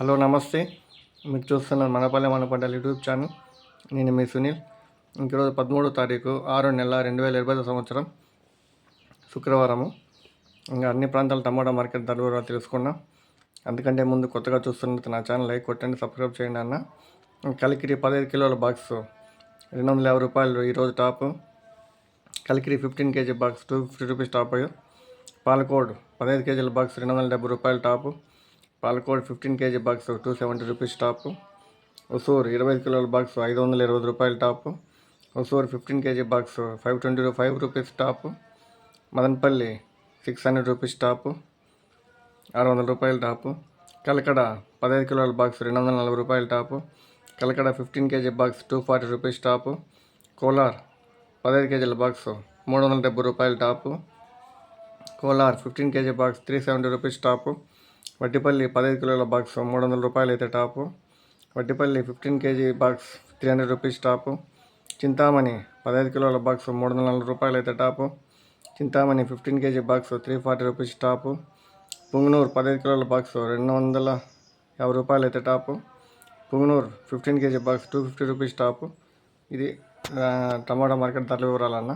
Hello నమస్తే. మీరు చూస్తున్నారు మనపల్లె మన పంటల యూట్యూబ్ ఛానల్. నేను మీ సునీల్. ఈరోజు 13వ తారీఖు 6వ నెల 2025 సంవత్సరం శుక్రవారము. ఇంకా అన్ని ప్రాంతాల టమాటా మార్కెట్ ధరలు తెలుసుకున్నాం. అందుకంటే ముందు కొత్తగా చూస్తున్నట్టు నా ఛానల్ లైక్ కొట్టండి, సబ్స్క్రైబ్ చేయండి అన్న. కలికిరి 15 కిలోల బాక్స్ 250 రూపాయలు ఈరోజు top. Kalikiri 15 KG box 250 rupees top. Palacode 15 కేజీల బాక్స్ 270 రూపాయలు top. Palacode 15 KG box 270 rupees top. Hosur 25 కిలోల బాక్స్ 520 రూపాయలు top. Hosur 15 KG box 525 rupees top. Madanapalle 600 rupees top, 600 రూపాయలు టాప్. కలకడ 15 కిలోల బాక్స్ 240 రూపాయలు top. Kalakada 15 KG box 240 rupees top. Kolar 15 కేజీల బాక్స్ 370 రూపాయలు top. Kolar 15 KG box 370 rupees top. Vaddipalli 15 కిలోల బాక్స్ 300 రూపాయలు అయితే top. Vaddipalli 15 KG box 300 rupees top. Chintamani 15 కిలోల బాక్స్ 340 రూపాయలు అయితే top. Chintamani 15 KG box 340 rupees top. Punganur 15 కిలోల బాక్స్ 250 రూపాయలు అయితే top. Punganur 15 KG box 250 rupees top. ఇది టమాటా మార్కెట్ ధరల వివరాలన్న.